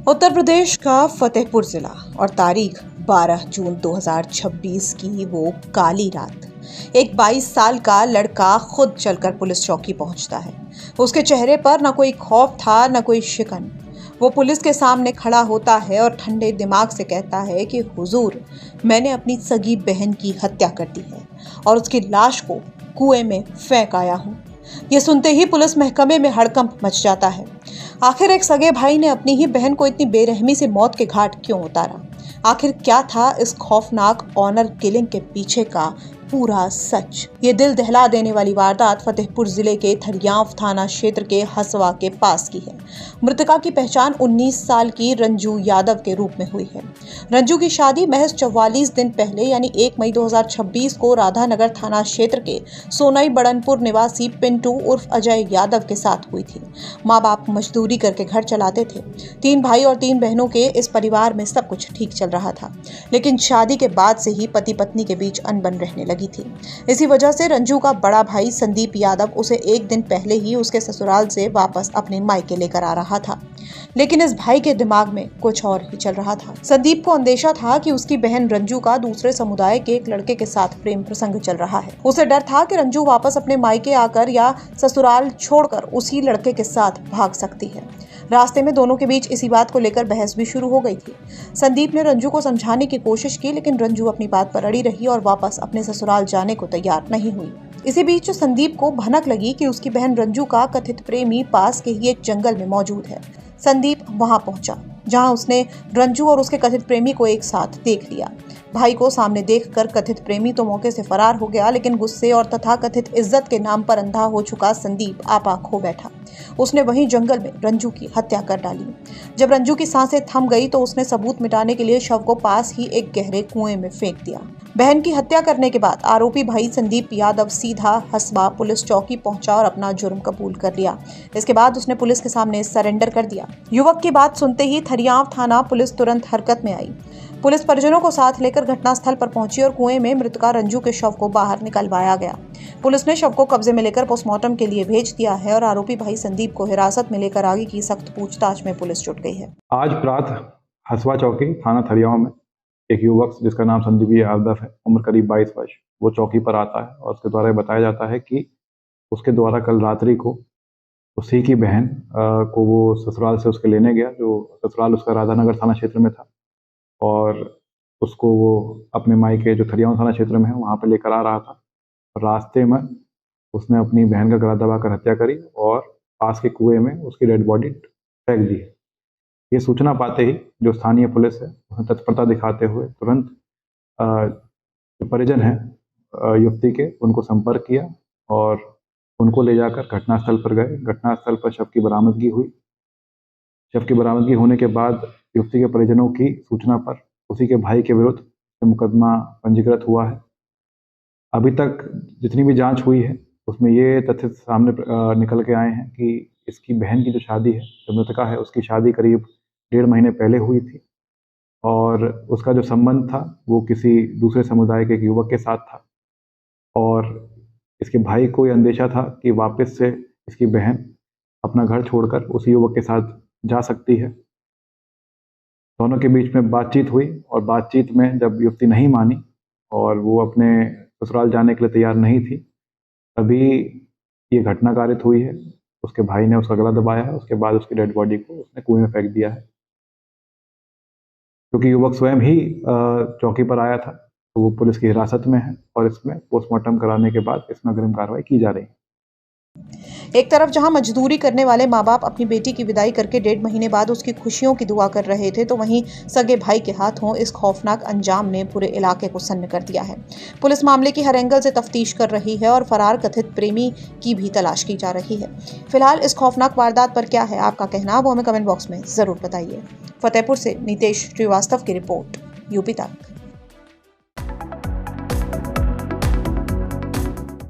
उत्तर प्रदेश का फतेहपुर जिला और तारीख 12 जून 2026 की वो काली रात। एक 22 साल का लड़का खुद चलकर पुलिस चौकी पहुंचता है। उसके चेहरे पर न कोई खौफ था न कोई शिकन। वो पुलिस के सामने खड़ा होता है और ठंडे दिमाग से कहता है कि हुजूर, मैंने अपनी सगी बहन की हत्या कर दी है और उसकी लाश को कुएं में फेंक आया हूँ। ये सुनते ही पुलिस महकमे में हड़कंप मच जाता है। आखिर एक सगे भाई ने अपनी ही बहन को इतनी बेरहमी से मौत के घाट क्यों उतारा? आखिर क्या था इस खौफनाक ऑनर किलिंग के पीछे का पूरा सच? ये दिल दहला देने वाली वारदात फतेहपुर जिले के थरियांव थाना क्षेत्र के हसवा के पास की है। मृतका की पहचान 19 साल की रंजू यादव के रूप में हुई है। रंजू की शादी महज 44 दिन पहले यानी 1 मई 2026 को राधानगर थाना क्षेत्र के सोनई बड़नपुर निवासी पिंटू उर्फ अजय यादव के साथ हुई थी। माँ बाप मजदूरी करके घर चलाते थे। 3 भाई और 3 बहनों के इस परिवार में सब कुछ ठीक चल रहा था, लेकिन शादी के बाद से ही पति पत्नी के बीच अनबन रहने लगी थी। इसी वजह से रंजू का बड़ा भाई संदीप यादव उसे एक दिन पहले ही उसके ससुराल से वापस अपने मायके लेकर आ रहा था, लेकिन इस भाई के दिमाग में कुछ और ही चल रहा था। संदीप को अंदेशा था कि उसकी बहन रंजू का दूसरे समुदाय के एक लड़के के साथ प्रेम प्रसंग चल रहा है। उसे डर था कि रंजू वापस अपने मायके आकर या ससुराल छोड़कर उसी लड़के के साथ भाग सकती है। रास्ते में दोनों के बीच इसी बात को लेकर बहस भी शुरू हो गई थी। संदीप ने रंजू को समझाने की कोशिश की, लेकिन रंजू अपनी बात पर अड़ी रही और वापस अपने ससुराल जाने को तैयार नहीं हुई। इसी बीच संदीप को भनक लगी कि उसकी बहन रंजू का कथित प्रेमी पास के ही एक जंगल में मौजूद है। संदीप वहां पहुंचा, जहां उसने रंजू और उसके कथित प्रेमी को एक साथ देख लिया। भाई को सामने देखकर कथित प्रेमी तो मौके से फरार हो गया, लेकिन गुस्से और तथाकथित इज्जत के नाम पर अंधा हो चुका संदीप आपा खो बैठा। उसने वहीं जंगल में रंजू की हत्या कर डाली। जब रंजू की सांसें थम गई तो उसने सबूत मिटाने के लिए शव को पास ही एक गहरे कुएं में फेंक दिया। बहन की हत्या करने के बाद आरोपी भाई संदीप यादव सीधा हसबा पुलिस चौकी पहुंचा और अपना जुर्म कबूल कर लिया। इसके बाद उसने पुलिस के सामने सरेंडर कर दिया। युवक की बात सुनते ही थरियांव थाना पुलिस तुरंत हरकत में आई। पुलिस परिजनों को साथ लेकर घटनास्थल पर पहुंची और कुएं में मृतका रंजू के शव को बाहर निकलवाया गया। पुलिस ने शव को कब्जे में लेकर पोस्टमार्टम के लिए भेज दिया है और आरोपी भाई संदीप को हिरासत में लेकर आगे की सख्त पूछताछ में पुलिस जुट गई है। आज रात हसवा चौकी थाना थरियांव में एक युवक जिसका नाम संदीप यादव है, उम्र करीब 22 वर्ष, वो चौकी पर आता है और उसके द्वारा बताया जाता है कि उसके द्वारा कल रात्रि को उसी की बहन को वो ससुराल से उसके लेने गया, जो ससुराल उसका राधानगर थाना क्षेत्र में था, और उसको वो अपने मायके जो थरियांव थाना क्षेत्र में है वहाँ पे लेकर आ रहा था। रास्ते में उसने अपनी बहन का गला दबाकर हत्या करी और पास के कुएं में उसकी डेड बॉडी फेंक दी। ये सूचना पाते ही जो स्थानीय पुलिस है उसने तत्परता दिखाते हुए तुरंत जो परिजन हैं युवती के, उनको संपर्क किया और उनको ले जाकर घटनास्थल पर गए। घटनास्थल पर शव की बरामदगी हुई। शव की बरामदगी होने के बाद युवती के परिजनों की सूचना पर उसी के भाई के विरुद्ध मुकदमा पंजीकृत हुआ है। अभी तक जितनी भी जांच हुई है उसमें ये तथ्य सामने निकल के आए हैं कि इसकी बहन की जो शादी है, जो मृतका है, उसकी शादी करीब 1.5 महीने पहले हुई थी और उसका जो संबंध था वो किसी दूसरे समुदाय के एक युवक के साथ था और इसके भाई को ये अंदेशा था कि वापस से इसकी बहन अपना घर छोड़कर उसी युवक के साथ जा सकती है। दोनों के बीच में बातचीत हुई और बातचीत में जब युवती नहीं मानी और वो अपने ससुराल जाने के लिए तैयार नहीं थी, तभी ये घटना कारित हुई है। उसके भाई ने उसका गला दबाया है, उसके बाद उसकी डेड बॉडी को उसने कुएं में फेंक दिया है। क्योंकि युवक स्वयं ही चौकी पर आया था तो वो पुलिस की हिरासत में है और इसमें पोस्टमार्टम कराने के बाद इसमें अग्रिम कार्रवाई की जा रही है। एक तरफ जहां मजदूरी करने वाले माँ बाप अपनी बेटी की विदाई करके 1.5 महीने बाद उसकी खुशियों की दुआ कर रहे थे, तो वहीं सगे भाई के हाथों इस खौफनाक अंजाम ने पूरे इलाके को सन्न कर दिया है। पुलिस मामले की हर एंगल से तफ्तीश कर रही है और फरार कथित प्रेमी की भी तलाश की जा रही है। फिलहाल इस खौफनाक वारदात पर क्या है आपका कहना, वो हमें कमेंट बॉक्स में जरूर बताइए। फतेहपुर से नितेश श्रीवास्तव की रिपोर्ट, यूपी तक।